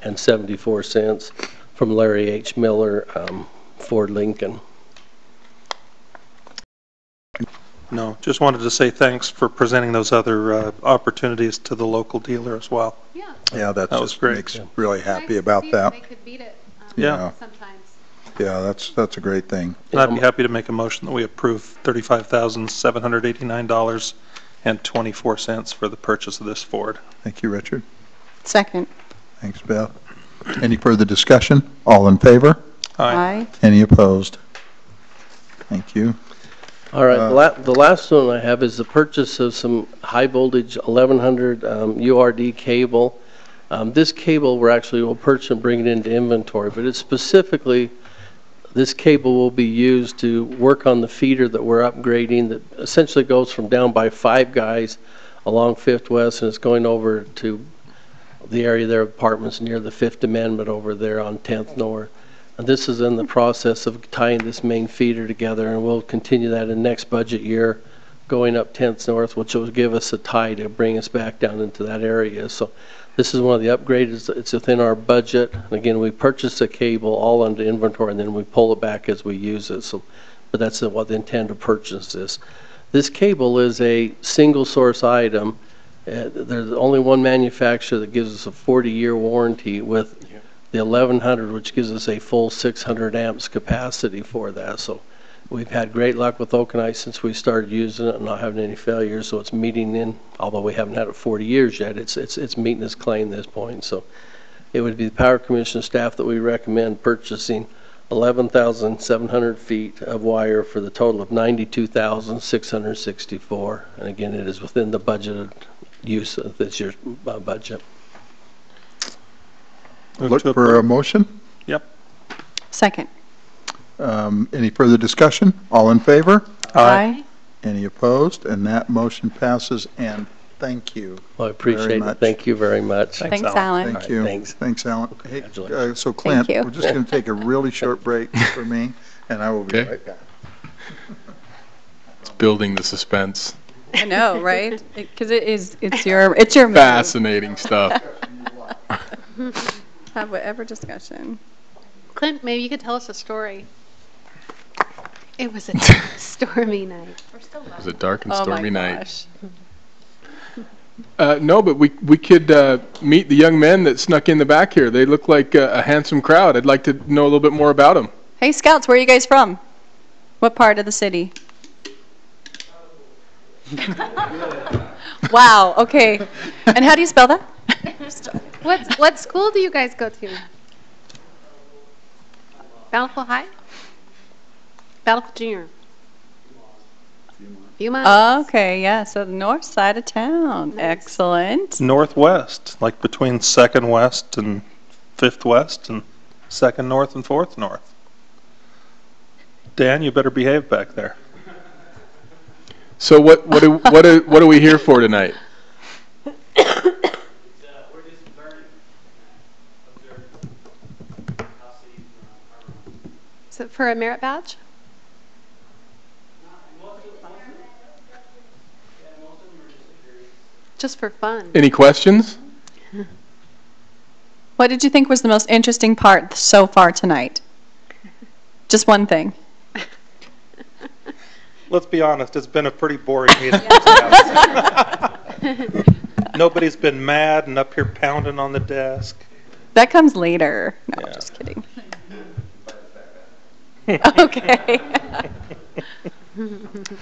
$35,789.74 from Larry H. Miller, Ford Lincoln. No, just wanted to say thanks for presenting those other opportunities to the local dealer as well. Yeah. Yeah, that was just great. makes really happy Nice about to see that. They could beat it. Yeah. Sometimes. Yeah, that's a great thing. I'd be happy to make a motion that we approve $35,789.24 for the purchase of this Ford. Thank you, Richard. Second. Thanks, Beth. Any further discussion? All in favor? Aye. Any opposed? Thank you. All right, the last one I have is the purchase of some high voltage 1100 URD cable. This cable we'll purchase and bring it into inventory, but it's specifically, this cable will be used to work on the feeder that we're upgrading that essentially goes from down by Five Guys along 5th West, and it's going over to the area there, apartments near the 5th Amendment over there on 10th North. And this is in the process of tying this main feeder together, and we'll continue that in next budget year, going up 10th North, which will give us a tie to bring us back down into that area. So this is one of the upgrades. It's within our budget. And again, we purchase the cable all under inventory, and then we pull it back as we use it. So, but that's what the intent to purchase this. This cable is a single source item. There's only one manufacturer that gives us a 40-year warranty with the 1100, which gives us a full 600 amps capacity for that. So we've had great luck with Okanite since we started using it and not having any failures. So it's meeting in, although we haven't had it 40 years yet, it's meeting its claim at this point. So it would be the Power Commission staff that we recommend purchasing 11,700 feet of wire for the total of $92,664. And again, it is within the budgeted use of this year's budget. Look for a motion. Yep. Second. Any further discussion? All in favor? Aye. Any opposed? And that motion passes, and thank you. Well, I appreciate it. Thank you very much. Thanks, Alan. Thank you. Thanks. Thanks, Alan. Hey, Congratulations. so Clint, Thank you. we're just going to take a really short break for me, and I will be Okay. right back. It's building the suspense. I know, right? Because it's your move. Fascinating stuff. Have whatever discussion. Clint, maybe you could tell us a story. It was a stormy night. It was a dark and Oh stormy my night. gosh. No, but we could meet the young men that snuck in the back here. They look like a handsome crowd. I'd like to know a little bit more about them. Hey, Scouts, where are you guys from? What part of the city? Wow, okay. And how do you spell that? What school do you guys go to? Bountiful High? Bountiful Junior? Beaumont. Okay, yeah, so the north side of town. Nice. Excellent. Northwest, like between 2nd West and 5th West and 2nd North and 4th North. Dan, you better behave back there. So what are we here for tonight? Is it for a merit badge? Just for fun. Any questions? What did you think was the most interesting part so far tonight? Just one thing. Let's be honest, it's been a pretty boring meeting. Nobody's been mad and up here pounding on the desk. That comes later. No, Yeah. just kidding. Okay.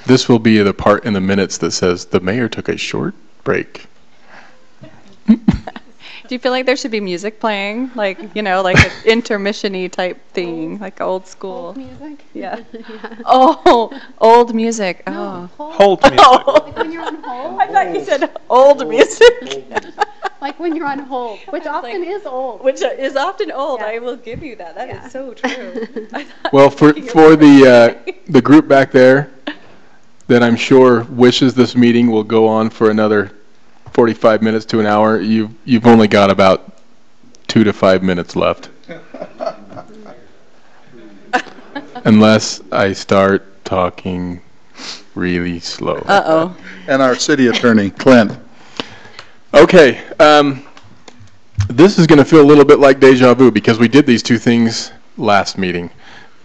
This will be the part in the minutes that says the mayor took a short break. Do you feel like there should be music playing? Like, like an intermission-y type thing, like old school. Old music? Yeah. Oh, old music. No, Oh. Hold music. Like when you're on hold? I thought you said old music. Like when you're on hold, which often is old. Which is often old. Yeah. I will give you that. That is Yeah. so true. Well, for the group back there that I'm sure wishes this meeting will go on for another 45 minutes to an hour, you've only got about 2 to 5 minutes left. Unless I start talking really slow. Uh-oh. And our city attorney, Clint. Okay, this is going to feel a little bit like deja vu because we did these two things last meeting.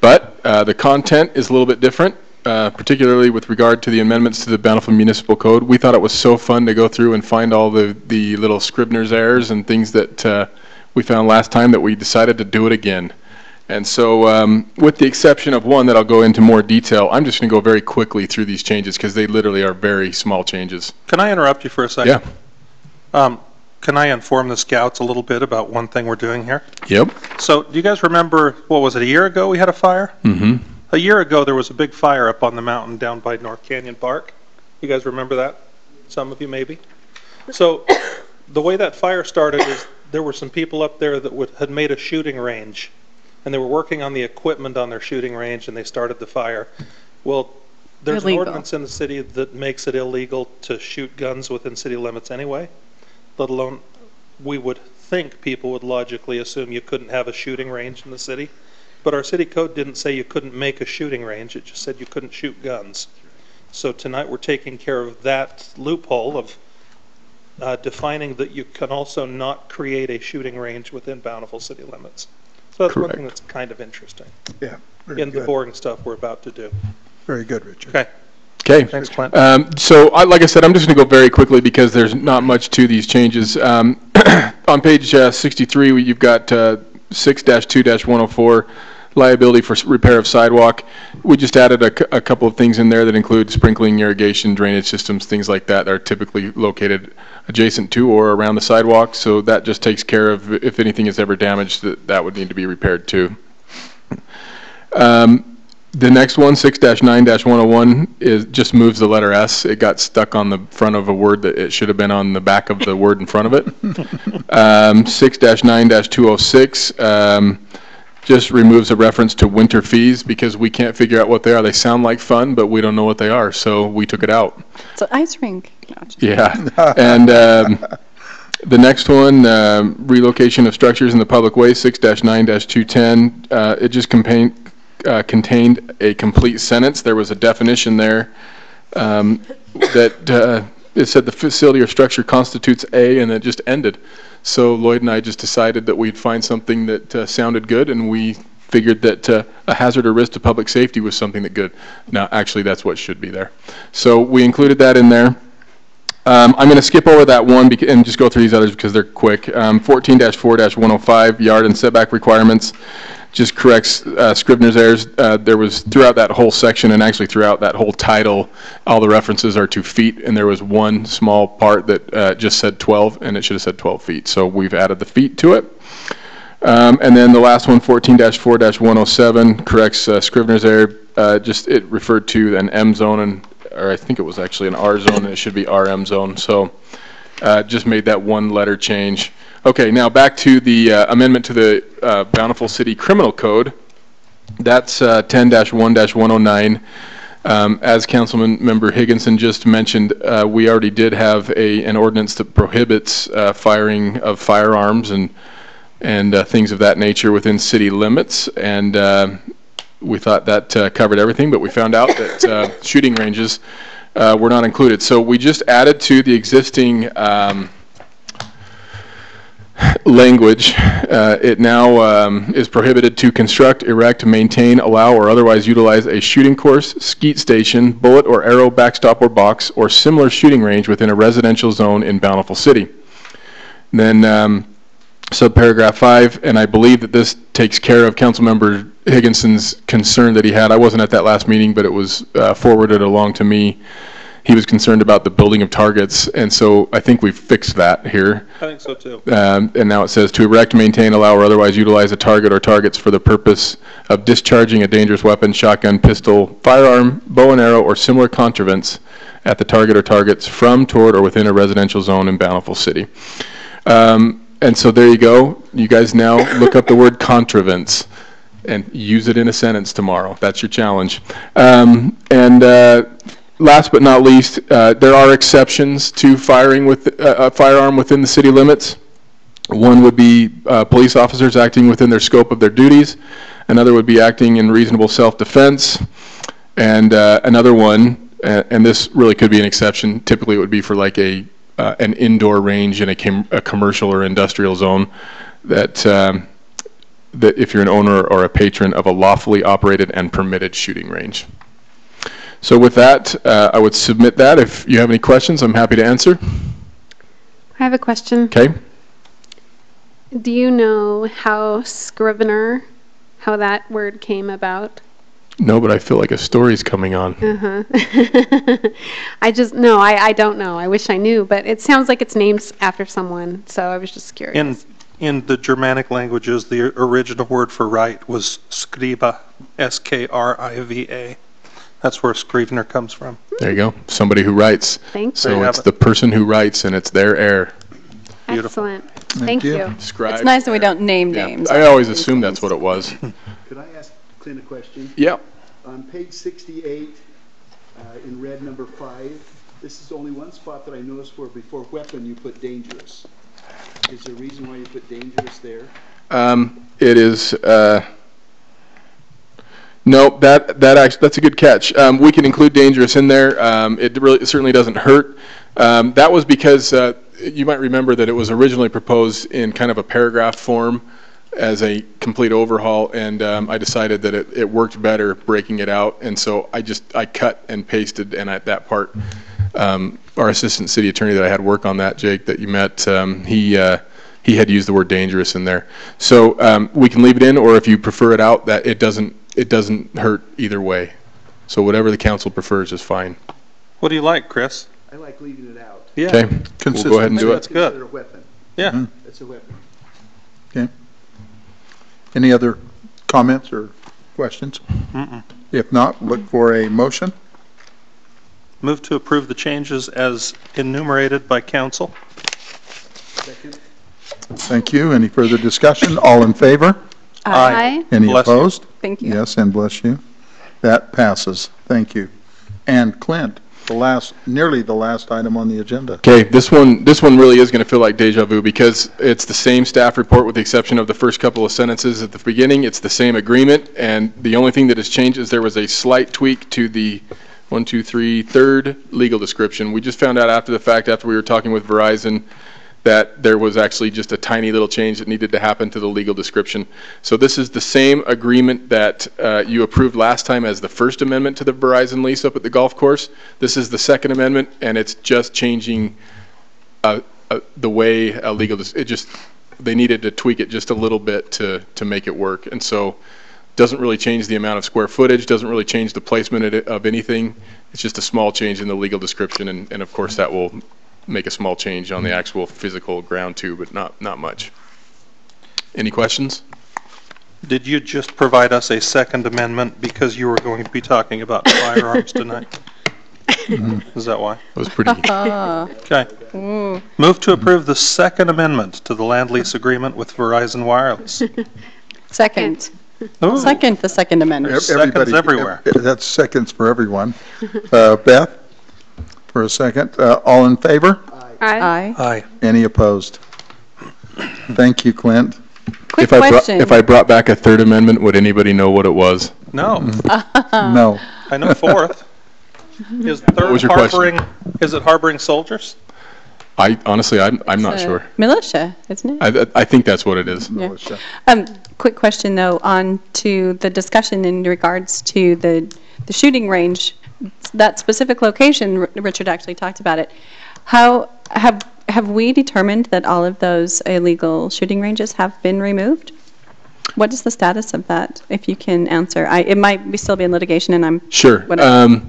But the content is a little bit different, particularly with regard to the amendments to the Bountiful Municipal Code. We thought it was so fun to go through and find all the little Scribner's errors and things that we found last time that we decided to do it again. And so with the exception of one that I'll go into more detail, I'm just going to go very quickly through these changes because they literally are very small changes. Can I interrupt you for a second? Yeah. Can I inform the scouts a little bit about one thing we're doing here? Yep. So do you guys remember, what was it, a year ago we had a fire? Mm-hmm. A year ago there was a big fire up on the mountain down by North Canyon Park. You guys remember that? Some of you maybe. So the way that fire started is there were some people up there that had made a shooting range, and they were working on the equipment on their shooting range, and they started the fire. Well, there's Illegal. an ordinance in the city that makes it illegal to shoot guns within city limits anyway, let alone we would think people would logically assume you couldn't have a shooting range in the city. But our city code didn't say you couldn't make a shooting range, it just said you couldn't shoot guns. So tonight we're taking care of that loophole of defining that you can also not create a shooting range within Bountiful city limits. So that's one thing that's kind of interesting Yeah, very in the good. boring stuff we're about to do. Very good, Richard. Okay, Okay. thanks, Clint. So, like I said, I'm just going to go very quickly because there's not much to these changes. On page 63, you've got 6-2-104, liability for repair of sidewalk. We just added a couple of things in there that include sprinkling, irrigation, drainage systems, things like that are typically located adjacent to or around the sidewalk. So that just takes care of if anything is ever damaged, that would need to be repaired too. The next one, 6-9-101, just moves the letter S. It got stuck on the front of a word that it should have been on the back of the word in front of it. 6-9-206 just removes a reference to winter fees because we can't figure out what they are. They sound like fun, but we don't know what they are, so we took it out. It's an ice rink. No, Yeah. And the next one, relocation of structures in the public way, 6-9-210, it just contained a complete sentence. There was a definition there that it said the facility or structure constitutes a, and it just ended. So Lloyd and I just decided that we'd find something that sounded good, and we figured that a hazard or risk to public safety was something that good. Now, actually, that's what should be there. So we included that in there. I'm going to skip over that one and just go through these others because they're quick. 14-4-105, yard and setback requirements, just corrects Scribner's errors. There was throughout that whole section and actually throughout that whole title, all the references are to feet, and there was one small part that just said 12, and it should have said 12 feet. So we've added the feet to it. And then the last one, 14-4-107, corrects Scribner's error. Just it referred to an M zone, or I think it was actually an R zone, and it should be RM zone. So just made that one letter change. Okay, now back to the amendment to the Bountiful City Criminal Code. That's 10-1-109. As Councilman Member Higginson just mentioned, we already did have an ordinance that prohibits firing of firearms and things of that nature within city limits, and we thought that covered everything, but we found out that shooting ranges were not included. So we just added to the existing language. It now is prohibited to construct, erect, maintain, allow, or otherwise utilize a shooting course, skeet station, bullet or arrow backstop or box, or similar shooting range within a residential zone in Bountiful City. Then subparagraph 5, and I believe that this takes care of Councilmember Higginson's concern that he had. I wasn't at that last meeting, but it was forwarded along to me. He was concerned about the building of targets, and so I think we've fixed that here. I think so too. And now it says to erect, maintain, allow, or otherwise utilize a target or targets for the purpose of discharging a dangerous weapon, shotgun, pistol, firearm, bow and arrow, or similar contrivance at the target or targets from, toward, or within a residential zone in Bountiful City. And so there you go. You guys now look up the word contrivance and use it in a sentence tomorrow. That's your challenge. Last but not least, there are exceptions to firing with a firearm within the city limits. One would be police officers acting within their scope of their duties. Another would be acting in reasonable self-defense. And another one, and this really could be an exception, typically it would be for like a an indoor range in a commercial or industrial zone, that that if you're an owner or a patron of a lawfully operated and permitted shooting range. So with that, I would submit that. If you have any questions, I'm happy to answer. I have a question. Okay. Do you know how scrivener, how that word came about? No, but I feel like a story's coming on. I just, no, I don't know. I wish I knew, but it sounds like it's named after someone, so I was just curious. In the Germanic languages, the original word for write was skriva, S-K-R-I-V-A. That's where scrivener comes from. There you go. Somebody who writes. Thank So you. it's the person who writes, and it's their heir. Beautiful. Excellent. Thank you. Scribe. It's nice that we don't name Yeah. names. I always assumed that's what it was. Could I ask Clint a question? Yeah. On page 68, in red number 5, this is only one spot that I noticed where before weapon you put dangerous. Is there a reason why you put dangerous there? It is. No, that's a good catch. We can include dangerous in there. It certainly doesn't hurt. That was because you might remember that it was originally proposed in kind of a paragraph form as a complete overhaul, and I decided that it worked better breaking it out, and so I cut and pasted, and at that part, our assistant city attorney that I had work on that, Jake, that you met, he had used the word dangerous in there. So we can leave it in, or if you prefer it out, that it doesn't hurt either way. So whatever the council prefers is fine. What do you like, Chris? I like leaving it out. Yeah. Okay, we'll go ahead and do That's it. good. Consider a weapon. Yeah. It's a weapon. Okay. Any other comments or questions? If not, look for a motion. Move to approve the changes as enumerated by council. Second. Thank you. Any further discussion? All in favor? Aye. Any Bless you. opposed? Thank you. Yes, and bless you. That passes. Thank you. And Clint, nearly the last item on the agenda. Okay, this one really is going to feel like deja vu because it's the same staff report with the exception of the first couple of sentences at the beginning. It's the same agreement, and the only thing that has changed is there was a slight tweak to the third legal description. We just found out after the fact, after we were talking with Verizon, that there was actually just a tiny little change that needed to happen to the legal description. So this is the same agreement that you approved last time as the first amendment to the Verizon lease up at the golf course. This is the second amendment, and it's just changing the way they needed to tweak it just a little bit to make it work. And so doesn't really change the amount of square footage, doesn't really change the placement of anything. It's just a small change in the legal description, and of course that will make a small change on the actual physical ground too, but not much. Any questions? Did you just provide us a second amendment because you were going to be talking about firearms tonight? Is that why? It was pretty. Okay. Move to approve the second amendment to the land lease agreement with Verizon Wireless. Second. Ooh. Second, the Second Amendment. Seconds everywhere. That's seconds for everyone. Beth, for a second. All in favor? Aye. Aye. Any opposed? Thank you, Clint. Quick If question. I brought back a third amendment, would anybody know what it was? No, No. I know fourth. Is third was your question? Is it harboring soldiers? Honestly, I'm not sure. Militia, isn't it? I think that's what it is. Militia. Quick question though, on to the discussion in regards to the shooting range, that specific location. Richard actually talked about it. How have we determined that all of those illegal shooting ranges have been removed? What is the status of that? If you can answer, it might still be in litigation, and I'm Sure. whatever.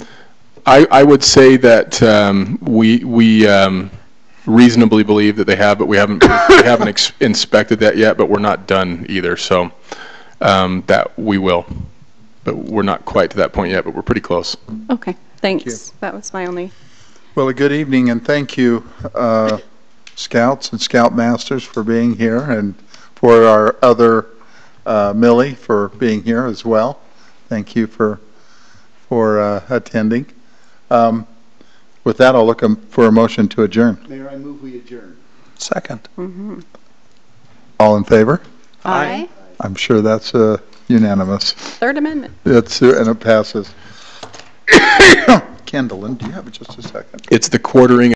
I would say that we reasonably believe that they have, but we haven't inspected that yet. But we're not done either, so that we will. But we're not quite to that point yet. But we're pretty close. Okay, thanks. That was my only. Well, a good evening, and thank you, Scouts and Scoutmasters, for being here, and for our other Millie for being here as well. Thank you for attending. With that, I'll look for a motion to adjourn. Mayor, I move we adjourn. Second. All in favor? Aye. I'm sure that's unanimous. Third Amendment. And it passes. Kendall, do you have just a second? It's the quartering